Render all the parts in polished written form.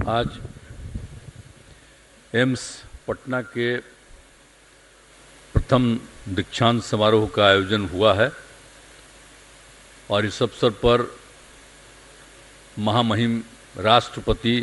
आज एम्स पटना के प्रथम दीक्षांत समारोह का आयोजन हुआ है और इस अवसर पर महामहिम राष्ट्रपति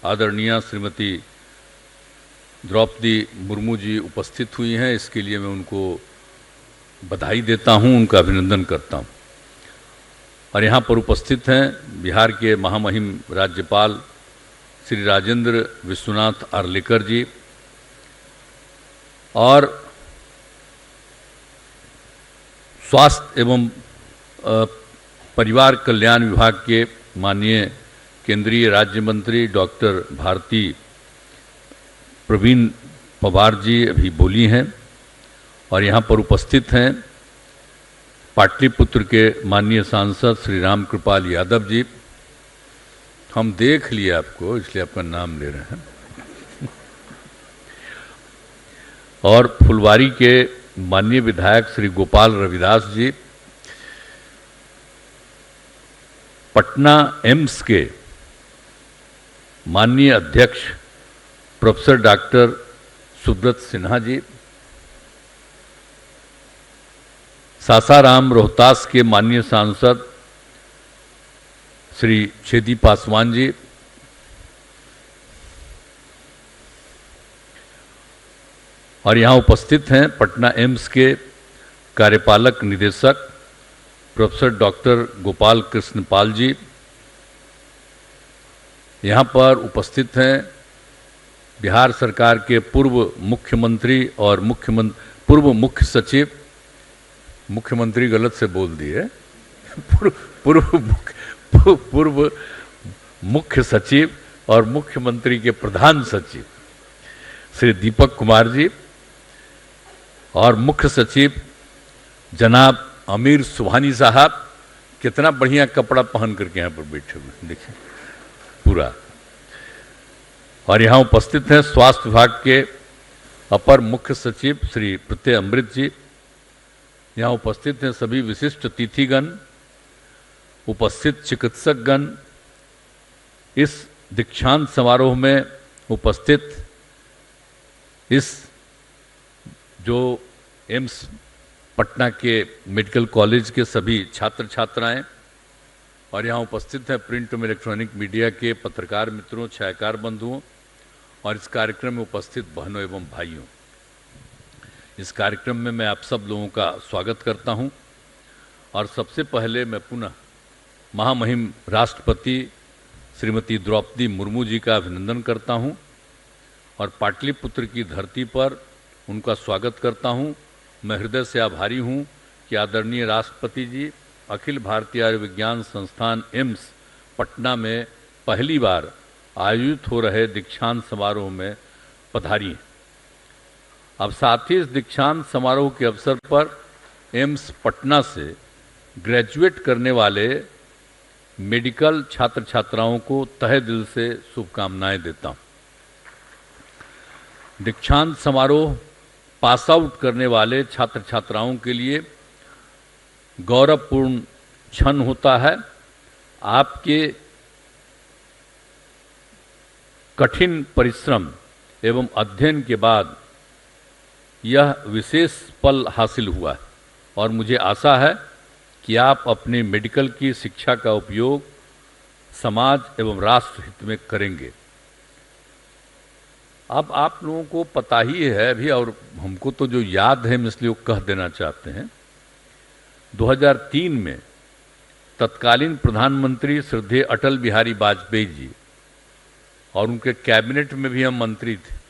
आदरणीय श्रीमती द्रौपदी मुर्मू जी उपस्थित हुई हैं। इसके लिए मैं उनको बधाई देता हूं, उनका अभिनंदन करता हूं। और यहाँ पर उपस्थित हैं बिहार के महामहिम राज्यपाल श्री राजेंद्र विश्वनाथ आर्लेकर जी और स्वास्थ्य एवं परिवार कल्याण विभाग के माननीय केंद्रीय राज्य मंत्री डॉक्टर भारती प्रवीण पवार जी अभी बोली हैं। और यहाँ पर उपस्थित हैं पाटलिपुत्र के माननीय सांसद श्री राम कृपाल यादव जी। हम देख लिए आपको, इसलिए आपका नाम ले रहे हैं। और फुलवारी के माननीय विधायक श्री गोपाल रविदास जी, पटना एम्स के माननीय अध्यक्ष प्रोफेसर डॉक्टर सुब्रत सिन्हा जी, सासाराम रोहतास के माननीय सांसद श्री छेदी पासवान जी, और यहाँ उपस्थित हैं पटना एम्स के कार्यपालक निदेशक प्रोफेसर डॉक्टर गोपाल कृष्ण पाल जी। यहाँ पर उपस्थित हैं बिहार सरकार के पूर्व मुख्यमंत्री और पूर्व मुख्य सचिव, मुख्यमंत्री गलत से बोल दिए, पूर्व मुख्य सचिव और मुख्यमंत्री के प्रधान सचिव श्री दीपक कुमार जी, और मुख्य सचिव जनाब अमीर सुभानी साहब। कितना बढ़िया कपड़ा पहन करके यहाँ पर बैठे हुए देखिए पूरा। और यहाँ उपस्थित हैं स्वास्थ्य विभाग के अपर मुख्य सचिव श्री प्रत्यय अमृत जी। यहाँ उपस्थित हैं सभी विशिष्ट अतिथिगण, उपस्थित चिकित्सकगण। इस दीक्षांत समारोह में उपस्थित इस जो एम्स पटना के मेडिकल कॉलेज के सभी छात्र छात्राएं, और यहाँ उपस्थित हैं प्रिंट एवं इलेक्ट्रॉनिक मीडिया के पत्रकार मित्रों, छायाकार बंधुओं, और इस कार्यक्रम में उपस्थित बहनों एवं भाइयों। इस कार्यक्रम में मैं आप सब लोगों का स्वागत करता हूं। और सबसे पहले मैं पुनः महामहिम राष्ट्रपति श्रीमती द्रौपदी मुर्मू जी का अभिनंदन करता हूं और पाटलिपुत्र की धरती पर उनका स्वागत करता हूं। मैं हृदय से आभारी हूं कि आदरणीय राष्ट्रपति जी अखिल भारतीय आयुर्विज्ञान संस्थान एम्स पटना में पहली बार आयोजित हो रहे दीक्षांत समारोह में पधारी हैं। अब साथ ही इस दीक्षांत समारोह के अवसर पर एम्स पटना से ग्रेजुएट करने वाले मेडिकल छात्र छात्राओं को तहे दिल से शुभकामनाएं देता हूं। दीक्षांत समारोह पास आउट करने वाले छात्र छात्राओं के लिए गौरवपूर्ण क्षण होता है। आपके कठिन परिश्रम एवं अध्ययन के बाद यह विशेष पल हासिल हुआ है और मुझे आशा है कि आप अपने मेडिकल की शिक्षा का उपयोग समाज एवं राष्ट्र हित में करेंगे। अब आप लोगों को पता ही है अभी, और हमको तो जो याद है हम इसलिए कह देना चाहते हैं। 2003 में तत्कालीन प्रधानमंत्री श्रद्धेय अटल बिहारी वाजपेयी जी, और उनके कैबिनेट में भी हम मंत्री थे,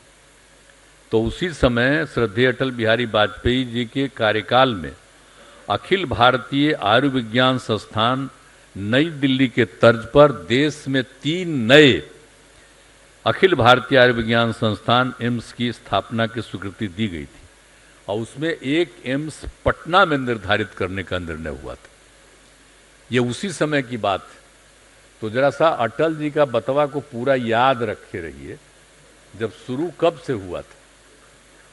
तो उसी समय श्रद्धेय अटल बिहारी वाजपेयी जी के कार्यकाल में अखिल भारतीय आयुर्विज्ञान संस्थान नई दिल्ली के तर्ज पर देश में 3 नए अखिल भारतीय आयुर्विज्ञान संस्थान एम्स की स्थापना की स्वीकृति दी गई थी, और उसमें एक एम्स पटना में निर्धारित करने का निर्णय हुआ था। ये उसी समय की बात है। तो जरा सा अटल जी का बतवा को पूरा याद रखे रहिए, जब शुरू कब से हुआ था।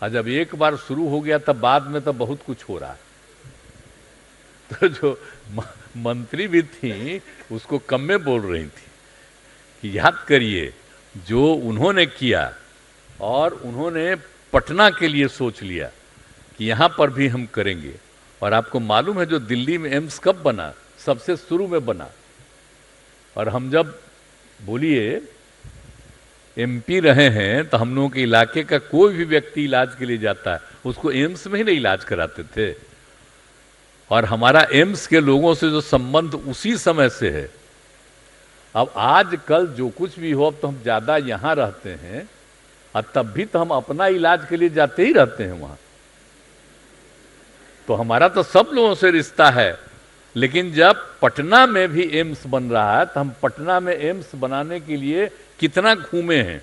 और जब एक बार शुरू हो गया तब बाद में तो बहुत कुछ हो रहा है। तो जो मंत्री भी थी उसको कम में बोल रही थी कि याद करिए जो उन्होंने किया और उन्होंने पटना के लिए सोच लिया कि यहाँ पर भी हम करेंगे। और आपको मालूम है जो दिल्ली में एम्स कब बना? सबसे शुरू में बना। और हम जब बोलिए एमपी रहे हैं तो हम लोगों के इलाके का कोई भी व्यक्ति इलाज के लिए जाता है उसको एम्स में ही नहीं इलाज कराते थे। और हमारा एम्स के लोगों से जो संबंध उसी समय से है। अब आज कल जो कुछ भी हो, अब तो हम ज्यादा यहाँ रहते हैं और तब भी तो हम अपना इलाज के लिए जाते ही रहते हैं वहां। तो हमारा तो सब लोगों से रिश्ता है। लेकिन जब पटना में भी एम्स बन रहा है तो हम पटना में एम्स बनाने के लिए कितना घूमे हैं।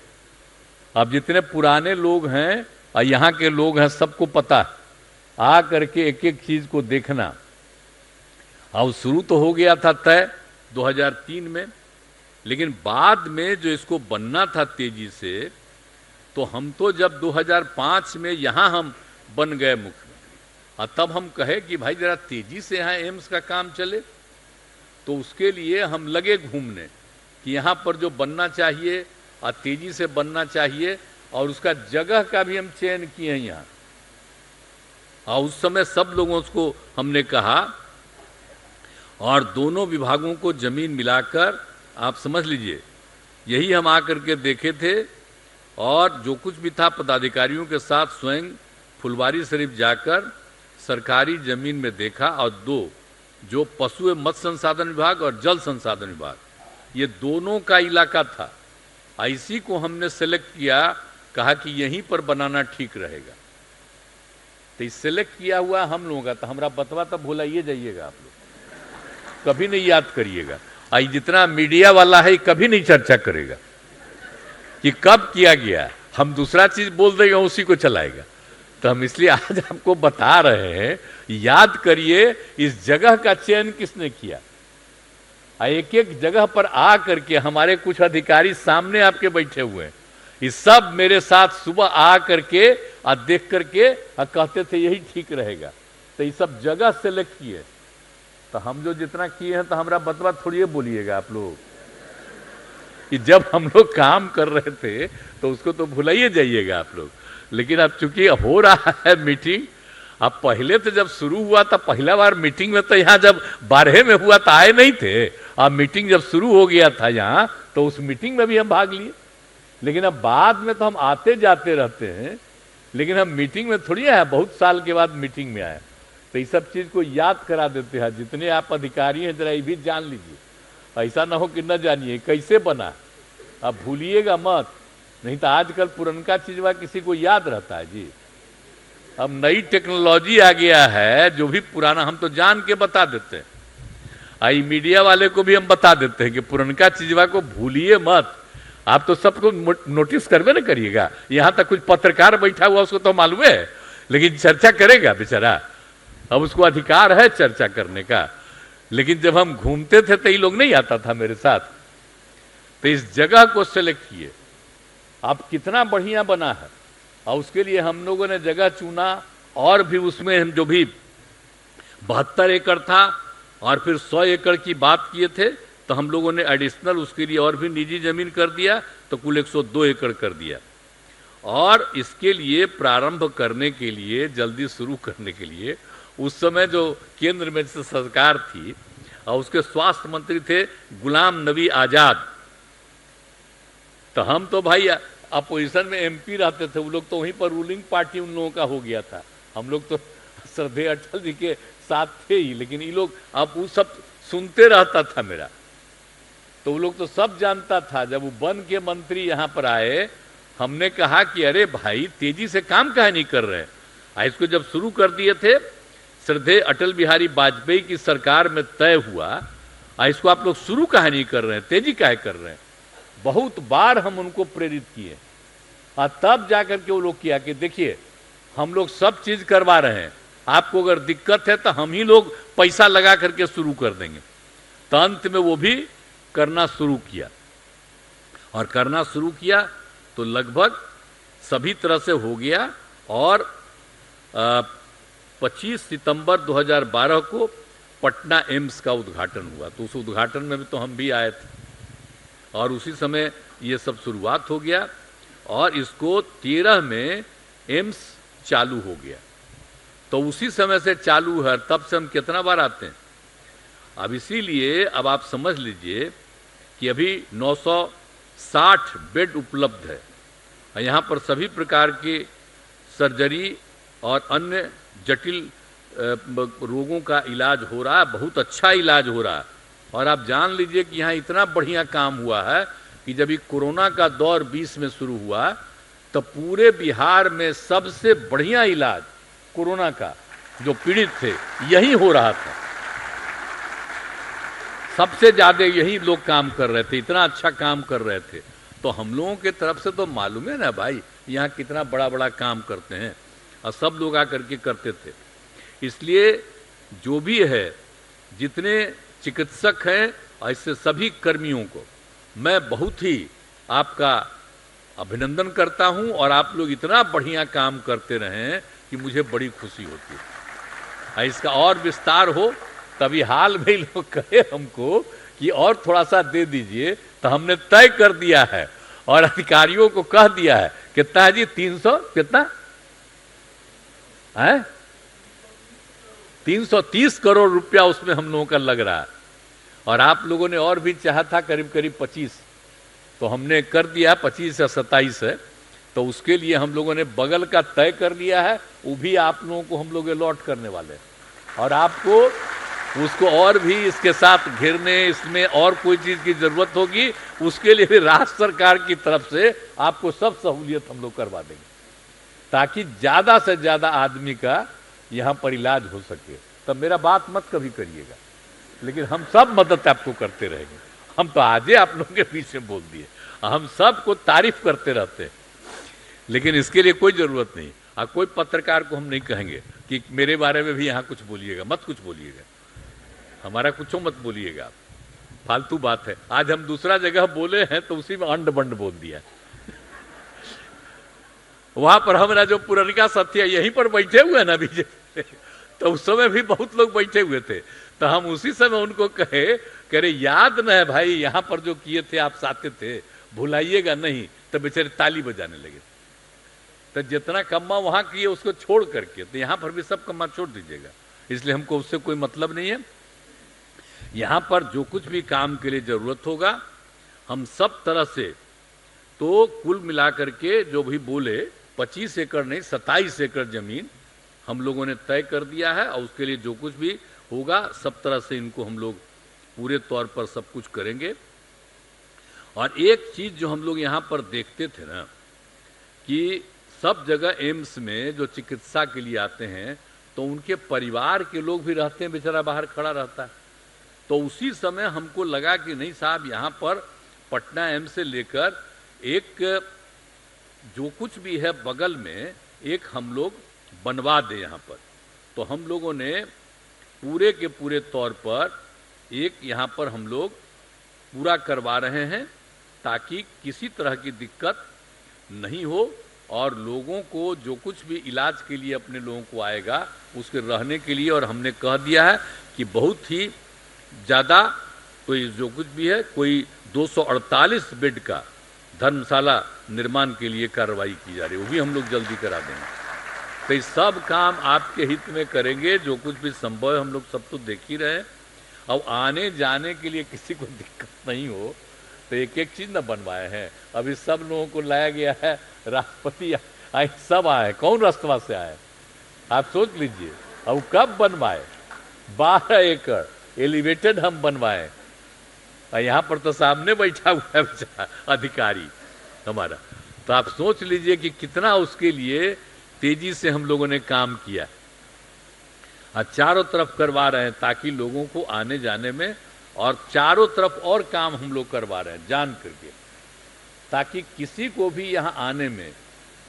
अब जितने पुराने लोग हैं और यहाँ के लोग हैं सबको पता है, आ करके एक एक चीज को देखना। अब शुरू तो हो गया था तय 2003 में, लेकिन बाद में जो इसको बनना था तेजी से, तो हम तो जब 2005 में यहाँ हम बन गए मुख्यमंत्री और तब हम कहे कि भाई जरा तेजी से यहाँ एम्स का काम चले। तो उसके लिए हम लगे घूमने कि यहाँ पर जो बनना चाहिए और तेजी से बनना चाहिए, और उसका जगह का भी हम चयन किए हैं यहाँ। और उस समय सब लोगों को हमने कहा, और दोनों विभागों को जमीन मिलाकर आप समझ लीजिए यही हम आकर के देखे थे। और जो कुछ भी था पदाधिकारियों के साथ स्वयं फुलवारी शरीफ जाकर सरकारी जमीन में देखा। और दो जो पशु एवं मत्स्य संसाधन विभाग और जल संसाधन विभाग, ये दोनों का इलाका था। इसी को हमने सेलेक्ट किया, कहा कि यहीं पर बनाना ठीक रहेगा। तो इस सेलेक्ट किया हुआ हम लोगों का, तो हमारा बतवा तो भुलाइए जाइएगा आप लोग, कभी नहीं याद करिएगा। आई जितना मीडिया वाला है कभी नहीं चर्चा करेगा कि कब किया गया, हम दूसरा चीज बोल देंगे उसी को चलाएगा। तो हम इसलिए आज आपको बता रहे हैं, याद करिए इस जगह का चयन किसने किया। एक एक जगह पर आ करके हमारे कुछ अधिकारी सामने आपके बैठे हुए हैं, ये सब मेरे साथ सुबह आ करके और देख करके कहते थे यही ठीक रहेगा। तो ये सब जगह सेलेक्ट किए। तो हम जो जितना किए हैं तो हमारा बतवा थोड़ी बोलिएगा आप लोग कि जब हम लोग काम कर रहे थे तो उसको तो भुलाइए जाइएगा आप लोग। लेकिन अब चूंकि हो रहा है मीटिंग, अब पहले तो जब शुरू हुआ था पहला बार मीटिंग में, तो यहाँ जब 12 में हुआ तो आए नहीं थे। अब मीटिंग जब शुरू हो गया था यहाँ, तो उस मीटिंग में भी हम भाग लिए। लेकिन अब बाद में तो हम आते जाते रहते हैं, लेकिन हम मीटिंग में थोड़ी आए, बहुत साल के बाद मीटिंग में आए। तो इस सब चीज को याद करा देते हैं। जितने आप अधिकारी हैं जरा ये भी जान लीजिए, ऐसा ना हो कि न जानिए कैसे बना। अब भूलिएगा मत, नहीं तो आजकल पुरनका चीजवा किसी को याद रहता है जी। अब नई टेक्नोलॉजी आ गया है, जो भी पुराना हम तो जान के बता देते हैं। आई मीडिया वाले को भी हम बता देते हैं कि पुरनका चीजवा को भूलिए मत। आप तो सबको नोटिस करवे ना करिएगा, यहां तक कुछ पत्रकार बैठा हुआ उसको तो मालूम है, लेकिन चर्चा करेगा बेचारा। अब उसको अधिकार है चर्चा करने का। लेकिन जब हम घूमते थे तो ये लोग नहीं आता था मेरे साथ। तो इस जगह को सेलेक्ट किए, अब कितना बढ़िया बना है। और उसके लिए हम लोगों ने जगह चुना, और भी उसमें हम जो भी 72 एकड़ था और फिर 100 एकड़ की बात किए थे, तो हम लोगों ने एडिशनल उसके लिए और भी निजी जमीन कर दिया, तो कुल 102 एकड़ कर दिया। और इसके लिए प्रारंभ करने के लिए, जल्दी शुरू करने के लिए, उस समय जो केंद्र में सरकार थी और उसके स्वास्थ्य मंत्री थे गुलाम नबी आजाद। तो हम तो भाई अपोजिशन में एमपी रहते थे, वो लोग तो वहीं पर रूलिंग पार्टी उन लोगों का हो गया था। हम लोग तो श्रद्धेय अटल जी के साथ थे ही, लेकिन ये लोग अब वो सब सुनते रहता था मेरा, तो वो लोग तो सब जानता था। जब वो बन के मंत्री यहाँ पर आए, हमने कहा कि अरे भाई तेजी से काम काहे नहीं कर रहे हैं। इसको जब शुरू कर दिए थे, श्रद्धेय अटल बिहारी वाजपेयी की सरकार में तय हुआ, इसको आप लोग शुरू काहे नहीं कर रहे हैं, तेजी काहे कर रहे हैं। बहुत बार हम उनको प्रेरित किए, और तब जाकर के वो लोग किया कि देखिए हम लोग सब चीज करवा रहे हैं, आपको अगर दिक्कत है तो हम ही लोग पैसा लगा करके शुरू कर देंगे। तो अंत में वो भी करना शुरू किया, और करना शुरू किया तो लगभग सभी तरह से हो गया। और 25 सितंबर 2012 को पटना एम्स का उद्घाटन हुआ। तो उस उद्घाटन में भी तो हम भी आए थे। और उसी समय ये सब शुरुआत हो गया और इसको 13 में एम्स चालू हो गया। तो उसी समय से चालू है, तब से हम कितना बार आते हैं। अब इसीलिए अब आप समझ लीजिए कि अभी 960 बेड उपलब्ध है। यहाँ पर सभी प्रकार की सर्जरी और अन्य जटिल रोगों का इलाज हो रहा है, बहुत अच्छा इलाज हो रहा है। और आप जान लीजिए कि यहाँ इतना बढ़िया काम हुआ है कि जब ये कोरोना का दौर 20 में शुरू हुआ तो पूरे बिहार में सबसे बढ़िया इलाज कोरोना का जो पीड़ित थे यही हो रहा था। सबसे ज्यादा यही लोग काम कर रहे थे, इतना अच्छा काम कर रहे थे। तो हम लोगों के तरफ से तो मालूम है ना भाई यहाँ कितना बड़ा बड़ा काम करते हैं और सब लोग आकर के करते थे। इसलिए जो भी है, जितने चिकित्सक हैं, ऐसे सभी कर्मियों को मैं बहुत ही आपका अभिनंदन करता हूं और आप लोग इतना बढ़िया काम करते रहें कि मुझे बड़ी खुशी होती है। इसका और विस्तार हो, तभी हाल में लोग कहे हमको कि और थोड़ा सा दे दीजिए, तो हमने तय कर दिया है और अधिकारियों को कह दिया है कितना है जी, 300 कितना है, 330 करोड़ रुपया उसमें हम लोगों का लग रहा है। और आप लोगों ने और भी चाहा था करीब करीब 25, तो हमने कर दिया 25 या 27 है। तो उसके लिए हम लोगों ने बगल का तय कर लिया है, वो भी आप लोगों को हम लोग अलॉट करने वाले हैं। और आपको उसको और भी इसके साथ घिरने, इसमें और कोई चीज की जरूरत होगी उसके लिए भी राज्य सरकार की तरफ से आपको सब सहूलियत हम लोग करवा देंगे, ताकि ज्यादा से ज्यादा आदमी का यहां पर इलाज हो सके। तब मेरा बात मत कभी करिएगा, लेकिन हम सब मदद आपको करते रहेंगे। हम तो आज ही आप लोगों के बीच में बोल दिए, हम सबको तारीफ करते रहते हैं, लेकिन इसके लिए कोई जरूरत नहीं। और कोई पत्रकार को हम नहीं कहेंगे कि मेरे बारे में भी यहाँ कुछ बोलिएगा, मत कुछ बोलिएगा, हमारा कुछ मत बोलिएगा आप, फालतू बात है। आज हम दूसरा जगह बोले हैं तो उसी में अंड बंड बोल दिया। वहां पर हमारा जो पुरनिका सत्य यहीं पर बैठे हुए ना बीजेपी, तो उस समय भी बहुत लोग बैठे हुए थे, तो हम उसी समय उनको कहे कि अरे याद न है भाई, यहां पर जो किए थे आप साथे थे, भुलाइएगा नहीं। तो बेचारे ताली बजाने लगे। तो जितना कम्मा वहां किए उसको छोड़ करके तो यहां पर भी सब कम्मा छोड़ दीजिएगा, इसलिए हमको उससे कोई मतलब नहीं है। यहां पर जो कुछ भी काम के लिए जरूरत होगा हम सब तरह से, तो कुल मिलाकर के जो भी बोले 25 एकड़ नहीं 27 एकड़ जमीन हम लोगों ने तय कर दिया है, और उसके लिए जो कुछ भी होगा सब तरह से इनको हम लोग पूरे तौर पर सब कुछ करेंगे। और एक चीज जो हम लोग यहाँ पर देखते थे ना कि सब जगह एम्स में जो चिकित्सा के लिए आते हैं तो उनके परिवार के लोग भी रहते हैं, बेचारा बाहर खड़ा रहता है। तो उसी समय हमको लगा कि नहीं साहब, यहाँ पर पटना एम्स से लेकर एक जो कुछ भी है बगल में एक हम लोग बनवा दें यहाँ पर। तो हम लोगों ने पूरे के पूरे तौर पर एक यहाँ पर हम लोग पूरा करवा रहे हैं, ताकि किसी तरह की दिक्कत नहीं हो और लोगों को जो कुछ भी इलाज के लिए अपने लोगों को आएगा उसके रहने के लिए। और हमने कह दिया है कि बहुत ही ज़्यादा कोई जो कुछ भी है, कोई 248 बेड का धर्मशाला निर्माण के लिए कार्रवाई की जा रही है, वो भी हम लोग जल्दी करा देंगे। तो ये सब काम आपके हित में करेंगे, जो कुछ भी संभव है हम लोग सब तो देख ही रहे हैं। अब आने जाने के लिए किसी को दिक्कत नहीं हो तो एक एक चीज न बनवाए हैं। अभी सब लोगों को लाया गया है, राष्ट्रपति आए, सब आए, कौन राष्ट्रवा से आए आप सोच लीजिए। अब कब बनवाए, 12 एकड़ एलिवेटेड हम बनवाए, और यहाँ पर तो सामने बैठा हुआ है बेचारा अधिकारी हमारा। तो आप सोच लीजिए कि कितना उसके लिए तेजी से हम लोगों ने काम किया और चारों तरफ करवा रहे हैं, ताकि लोगों को आने जाने में, और चारों तरफ और काम हम लोग करवा रहे हैं जान करके, ताकि किसी को भी यहाँ आने में,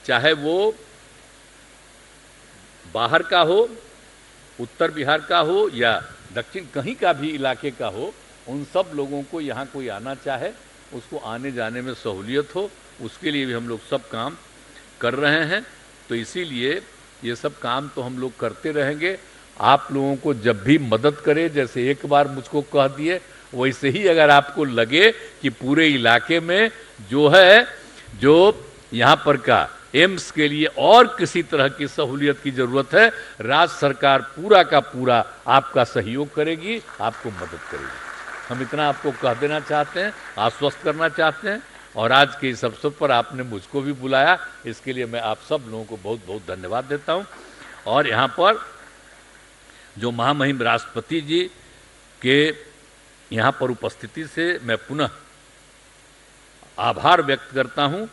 चाहे वो बाहर का हो, उत्तर बिहार का हो या दक्षिण कहीं का भी इलाके का हो, उन सब लोगों को यहाँ कोई आना चाहे उसको आने जाने में सहूलियत हो, उसके लिए भी हम लोग सब काम कर रहे हैं। तो इसीलिए ये सब काम तो हम लोग करते रहेंगे। आप लोगों को जब भी मदद करे, जैसे एक बार मुझको कह दिए, वैसे ही अगर आपको लगे कि पूरे इलाके में जो यहाँ पर का एम्स के लिए और किसी तरह की सहूलियत की जरूरत है, राज्य सरकार पूरा का पूरा आपका सहयोग करेगी, आपको मदद करेगी। हम इतना आपको कह देना चाहते हैं, आश्वस्त करना चाहते हैं। और आज के इस अवसर पर आपने मुझको भी बुलाया, इसके लिए मैं आप सब लोगों को बहुत बहुत धन्यवाद देता हूं। और यहाँ पर जो महामहिम राष्ट्रपति जी के यहाँ पर उपस्थिति से मैं पुनः आभार व्यक्त करता हूं।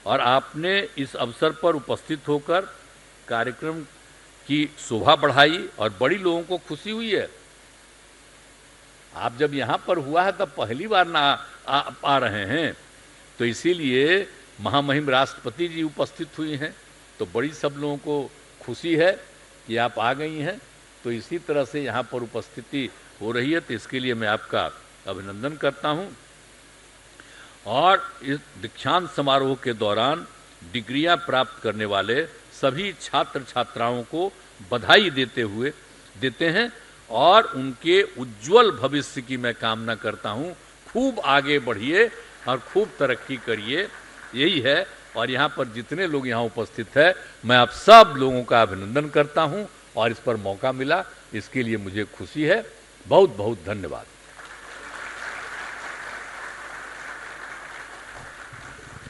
और आपने इस अवसर पर उपस्थित होकर कार्यक्रम की शोभा बढ़ाई और बड़ी लोगों को खुशी हुई है। आप जब यहाँ पर हुआ है तब पहली बार ना आ रहे हैं, तो इसीलिए महामहिम राष्ट्रपति जी उपस्थित हुई हैं, तो बड़ी सब लोगों को खुशी है कि आप आ गई हैं। तो इसी तरह से यहाँ पर उपस्थिति हो रही है, तो इसके लिए मैं आपका अभिनंदन करता हूँ। और इस दीक्षांत समारोह के दौरान डिग्रियां प्राप्त करने वाले सभी छात्र छात्राओं को बधाई देते हैं और उनके उज्जवल भविष्य की मैं कामना करता हूं। खूब आगे बढ़िए और खूब तरक्की करिए, यही है। और यहाँ पर जितने लोग यहाँ उपस्थित हैं, मैं आप सब लोगों का अभिनंदन करता हूं और इस पर मौका मिला, इसके लिए मुझे खुशी है। बहुत बहुत धन्यवाद।